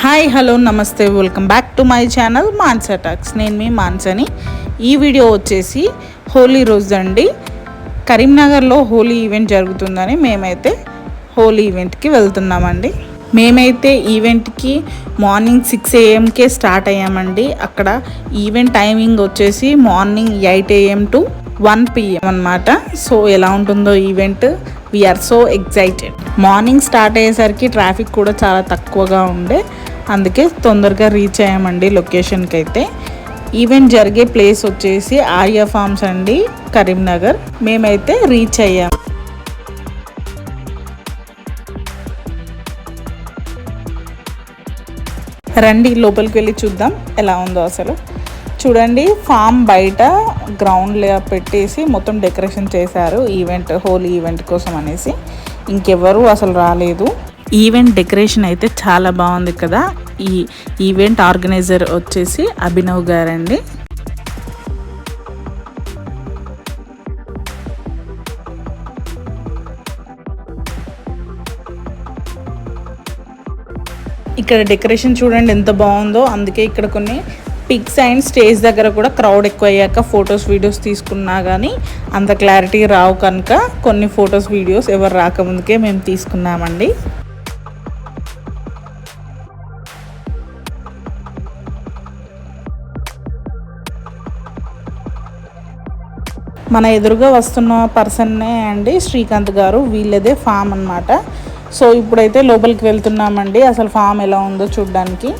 Hi hello నమస్తే welcome back to my channel Mansa talks. నేను మీ మాన్సాని. ఈ వీడియో వచ్చేసి హోలీ రోజు అండి. కరీంనగర్లో హోలీ ఈవెంట్ జరుగుతుందని మేమైతే హోలీ ఈవెంట్కి వెళ్తున్నామండి. మేమైతే ఈవెంట్కి మార్నింగ్ 6 AM స్టార్ట్ అయ్యామండి. అక్కడ ఈవెంట్ టైమింగ్ వచ్చేసి మార్నింగ్ 8 AM to 1 PM అన్నమాట. సో ఎలా ఉంటుందో event, we're so excited. Morning start అయ్యేసరికి ట్రాఫిక్ కూడా చాలా తక్కువగా ఉండే, అందుకే తొందరగా రీచ్ అయ్యామండి లొకేషన్కి. అయితే ఈవెంట్ జరిగే ప్లేస్ వచ్చేసి ఆర్యా ఫార్మ్స్ అండి, కరీంనగర్. మేమైతే రీచ్ అయ్యాం. రండి లోపలికి వెళ్ళి చూద్దాం ఎలా ఉందో. అసలు చూడండి, ఫామ్ బయట గ్రౌండ్లో పెట్టేసి మొత్తం డెకరేషన్ చేశారు ఈవెంట్, హోలీ ఈవెంట్ కోసం అనేసి. ఇంకెవరు అసలు రాలేదు. ఈవెంట్ డెకరేషన్ అయితే చాలా బాగుంది కదా. ఈ ఈవెంట్ ఆర్గనైజర్ వచ్చేసి అభినవ్ గారండి. ఇక్కడ డెకరేషన్ చూడండి ఎంత బాగుందో. అందుకే ఇక్కడ కొన్ని పిక్స్ అండ్ స్టేజ్ దగ్గర కూడా క్రౌడ్ ఎక్కువ అయ్యాక ఫొటోస్ వీడియోస్ తీసుకున్నా కానీ అంత క్లారిటీ రావు కనుక కొన్ని ఫొటోస్ వీడియోస్ ఎవరు రాకముందుకే మేము తీసుకున్నామండి. మన ఎదురుగా వస్తున్న పర్సన్నే అండి శ్రీకాంత్ గారు, వీళ్ళదే ఫామ్ అన్నమాట. సో ఇప్పుడైతే లోపలికి వెళ్తున్నామండి అసలు ఫామ్ ఎలా ఉందో చూడ్డానికి.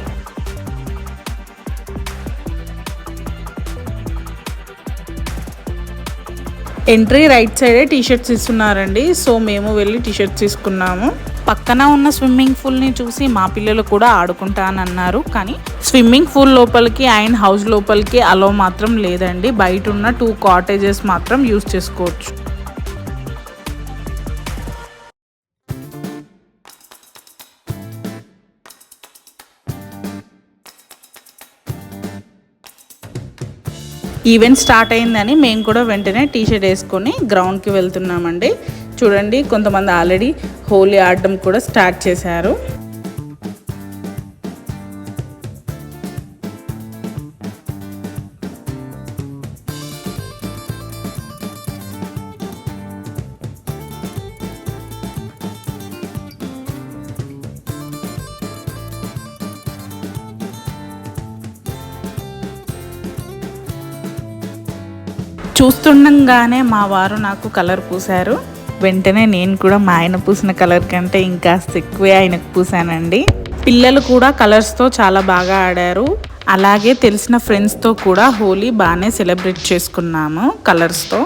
ఎంట్రీ రైట్ సైడే టీషర్ట్స్ ఇస్తున్నారండి. సో మేము వెళ్ళి టీషర్ట్స్ తీసుకున్నాము. పక్కన ఉన్న స్విమ్మింగ్ పూల్ని చూసి మా పిల్లలు కూడా ఆడుకుంటానన్నారు, కానీ స్విమ్మింగ్ పూల్ లోపలికి అండ్ హౌస్ లోపలికి అలో మాత్రం లేదండి. బయట ఉన్న 2 కాటేజెస్ మాత్రం యూజ్ చేసుకోవచ్చు. ఈవెంట్ స్టార్ట్ అయిందని మేము కూడా వెంటనే టీషర్ట్ వేసుకొని గ్రౌండ్కి వెళ్తున్నామండి. చూడండి, కొంతమంది ఆల్రెడీ హోలీ ఆడడం కూడా స్టార్ట్ చేశారు. చూస్తుండగానే మా వారు నాకు కలర్ పూశారు. వెంటనే నేను కూడా మా ఆయన పూసిన కలర్ కంటే ఇంకా ఎక్కువే ఆయనకు పూసానండి. పిల్లలు కూడా కలర్స్తో చాలా బాగా ఆడారు. అలాగే తెలిసిన ఫ్రెండ్స్తో కూడా హోలీ బాగానే సెలబ్రేట్ చేసుకున్నాము కలర్స్తో.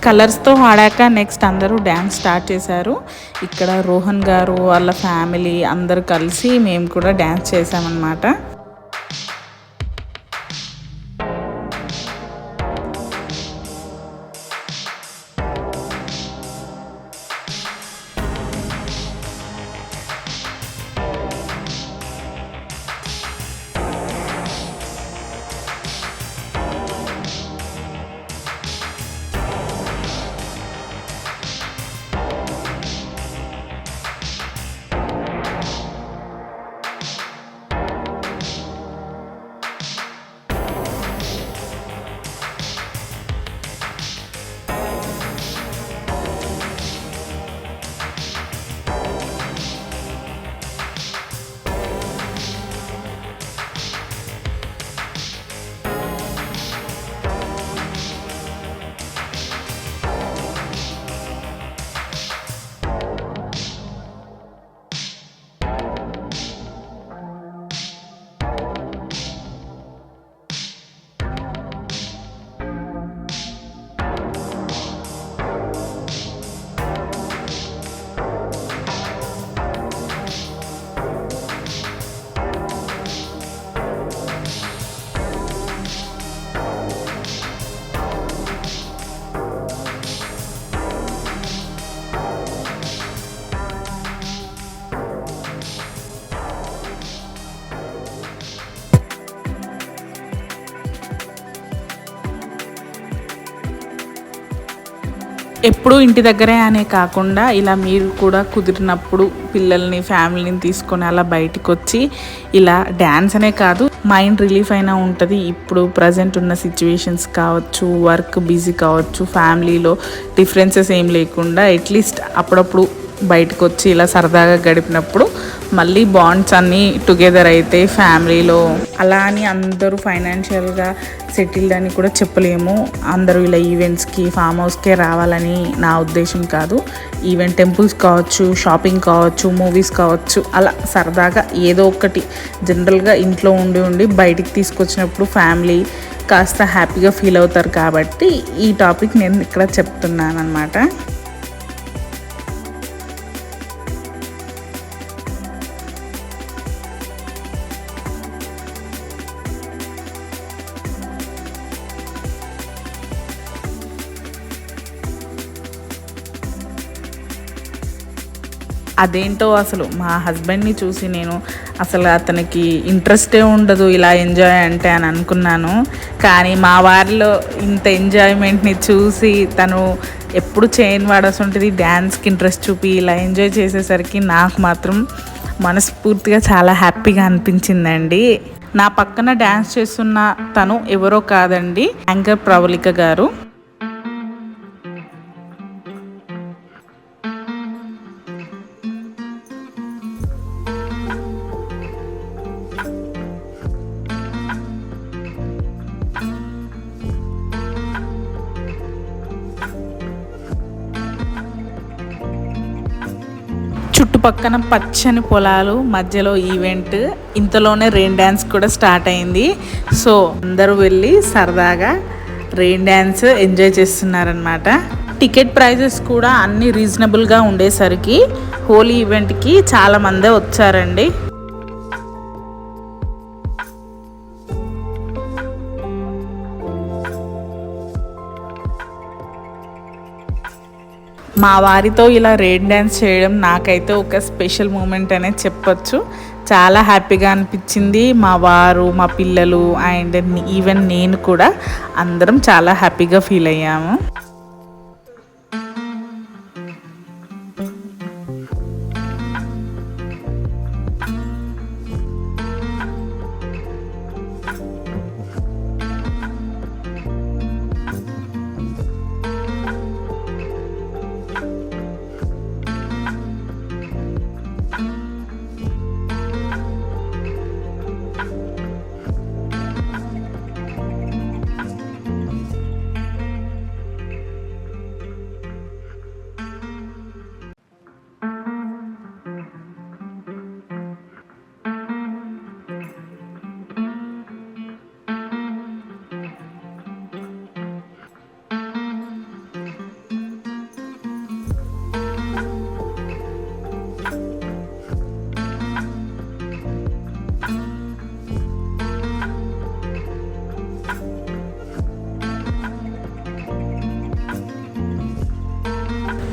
కలర్స్తో ఆడాక నెక్స్ట్ అందరూ డ్యాన్స్ స్టార్ట్ చేశారు. ఇక్కడ రోహన్ గారు వాళ్ళ ఫ్యామిలీ అందరూ కలిసి మేము కూడా డ్యాన్స్ చేసామన్నమాట. ఎప్పుడూ ఇంటి దగ్గరే అనే కాకుండా ఇలా మీరు కూడా కుదిరినప్పుడు పిల్లల్ని ఫ్యామిలీని తీసుకొని అలా బయటకు వచ్చి ఇలా డ్యాన్స్ అనే కాదు మైండ్ రిలీఫ్ అయినా ఉంటుంది. ఇప్పుడు ప్రజెంట్ ఉన్న సిచ్యువేషన్స్ కావచ్చు, వర్క్ బిజీ కావచ్చు, ఫ్యామిలీలో డిఫరెన్సెస్ ఏం లేకుండా అట్లీస్ట్ అప్పుడప్పుడు బయటకు వచ్చి ఇలా సరదాగా గడిపినప్పుడు మళ్ళీ బాండ్స్ అన్నీ టుగెదర్ అయితే ఫ్యామిలీలో. అలా అని అందరూ ఫైనాన్షియల్గా సెటిల్డ్ అని కూడా చెప్పలేము. అందరూ ఇలా ఈవెంట్స్కి ఫామ్ హౌస్కే రావాలని నా ఉద్దేశం కాదు. ఈవెంట్ టెంపుల్స్ కావచ్చు, షాపింగ్ కావచ్చు, మూవీస్ కావచ్చు, అలా సరదాగా ఏదో ఒకటి జనరల్గా ఇంట్లో ఉండి బయటికి తీసుకొచ్చినప్పుడు ఫ్యామిలీ కాస్త హ్యాపీగా ఫీల్ అవుతారు. కాబట్టి ఈ టాపిక్ నేను ఇక్కడ చెప్తున్నాను అన్నమాట. అదేంటో అసలు మా హస్బెండ్ని చూసి నేను అసలు అతనికి ఇంట్రెస్టే ఉండదు ఇలా ఎంజాయ్ అంటే అని అనుకున్నాను. కానీ మా వారిలో ఇంత ఎంజాయ్మెంట్ని చూసి తను ఎప్పుడు చేయని వాడాల్సి ఉంటుంది డ్యాన్స్కి ఇంట్రెస్ట్ చూపి ఇలా ఎంజాయ్ చేసేసరికి నాకు మాత్రం మనస్ఫూర్తిగా చాలా హ్యాపీగా అనిపించిందండి. నా పక్కన డ్యాన్స్ చేస్తున్న తను ఎవరో కాదండి, యాంకర్ ప్రవళిక గారు. చుట్టుపక్కన పచ్చని పొలాలు మధ్యలో ఈవెంట్, ఇంతలోనే రెయిన్ డ్యాన్స్ కూడా స్టార్ట్ అయింది. సో అందరూ వెళ్ళి సరదాగా రెయిన్ డ్యాన్స్ ఎంజాయ్ చేస్తున్నారనమాట. టికెట్ ప్రైజెస్ కూడా అన్నీ రీజనబుల్గా ఉండేసరికి హోలీ ఈవెంట్కి చాలామందే వచ్చారండి. మా వారితో ఇలా రెయిన్ డ్యాన్స్ చేయడం నాకైతే ఒక స్పెషల్ మూమెంట్ అనే చెప్పొచ్చు. చాలా హ్యాపీగా అనిపించింది. మా వారు, మా పిల్లలు అండ్ ఈవెన్ నేను కూడా అందరం చాలా హ్యాపీగా ఫీల్ అయ్యాము.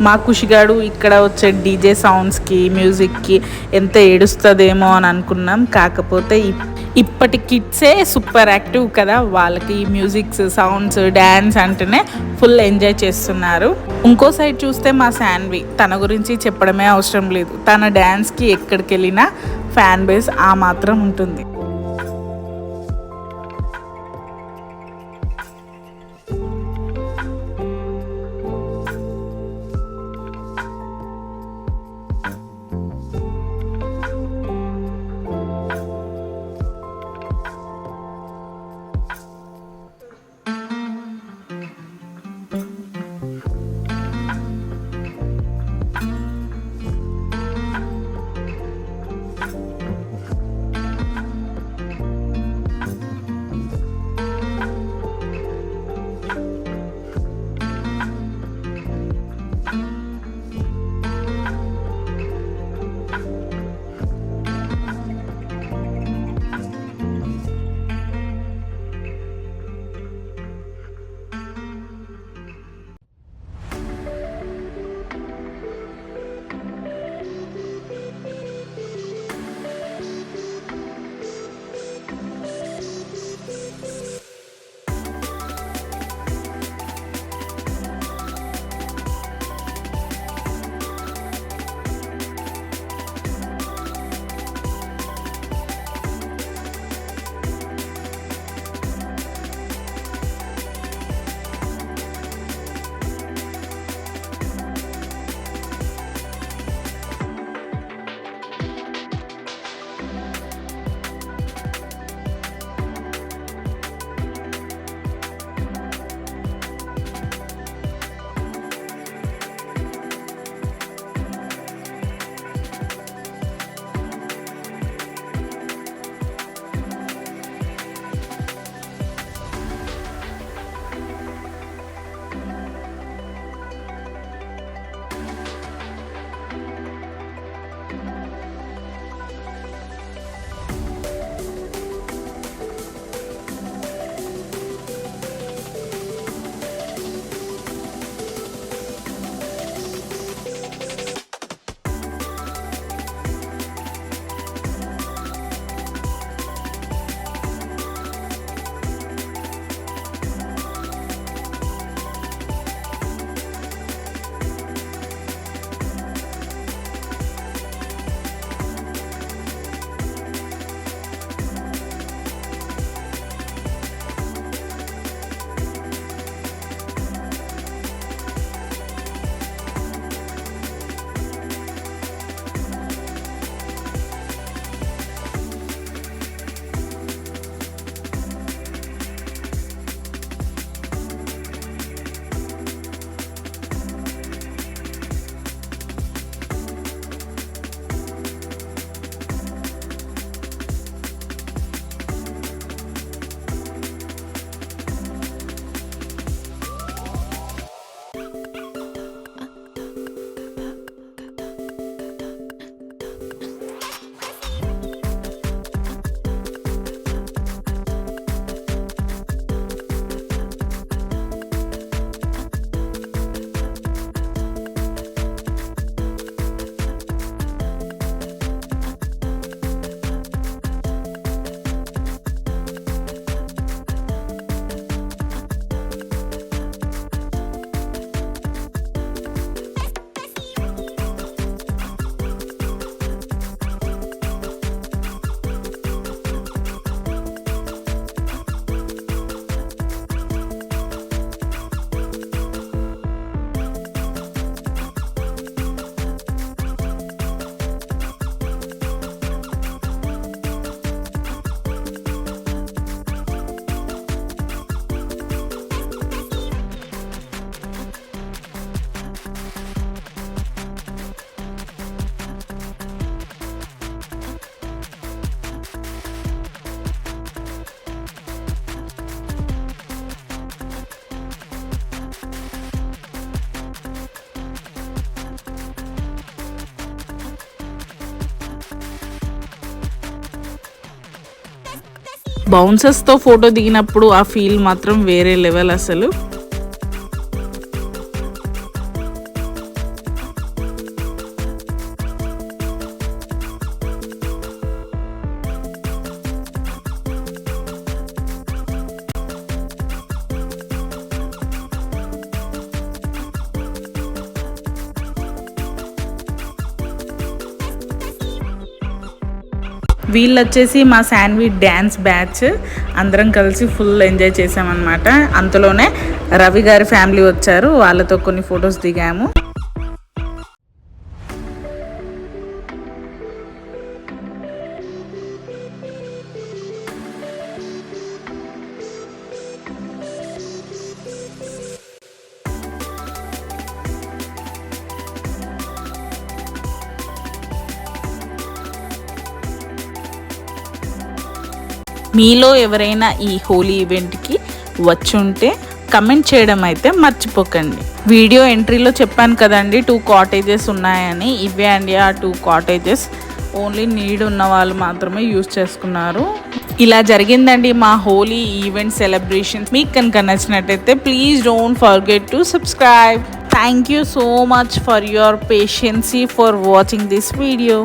మా ఖుషిగాడు ఇక్కడ వచ్చే డీజే సౌండ్స్కి, మ్యూజిక్కి ఎంత ఏడుస్తుందేమో అని అనుకున్నాం. కాకపోతే ఇప్పటి కిడ్సే సూపర్ యాక్టివ్ కదా, వాళ్ళకి మ్యూజిక్స్, సౌండ్స్, డ్యాన్స్ అంటేనే ఫుల్ ఎంజాయ్ చేస్తున్నారు. ఇంకో సైడ్ చూస్తే మా శాన్వి, తన గురించి చెప్పడమే అవసరం లేదు. తన డ్యాన్స్కి ఎక్కడికి వెళ్ళినా ఫ్యాన్ బేస్ ఆ మాత్రం ఉంటుంది. బౌన్సర్స్తో ఫోటో దిగినప్పుడు ఆ ఫీల్ మాత్రం వేరే లెవెల్ అసలు. వీళ్ళు వచ్చేసి మా శాండ్విచ్ డ్యాన్స్ బ్యాచ్. అందరం కలిసి ఫుల్ ఎంజాయ్ చేసామన్నమాట. అంతలోనే రవి గారి ఫ్యామిలీ వచ్చారు, వాళ్ళతో కొన్ని ఫొటోస్ దిగాము. మీలో ఎవరైనా ఈ హోలీ ఈవెంట్కి వచ్చుంటే కమెంట్ చేయడం అయితే మర్చిపోకండి. వీడియో ఎంట్రీలో చెప్పాను కదండి 2 కాటేజెస్ ఉన్నాయని. ఇవే అండి ఆ 2 కాటేజెస్. ఓన్లీ నీడ్ ఉన్న వాళ్ళు మాత్రమే యూజ్ చేసుకున్నారు. ఇలా జరిగిందండి మా హోలీ ఈవెంట్ సెలబ్రేషన్. మీకు కనుక నచ్చినట్టయితే please don't forget to subscribe. Thank you so much for your patience for watching this video.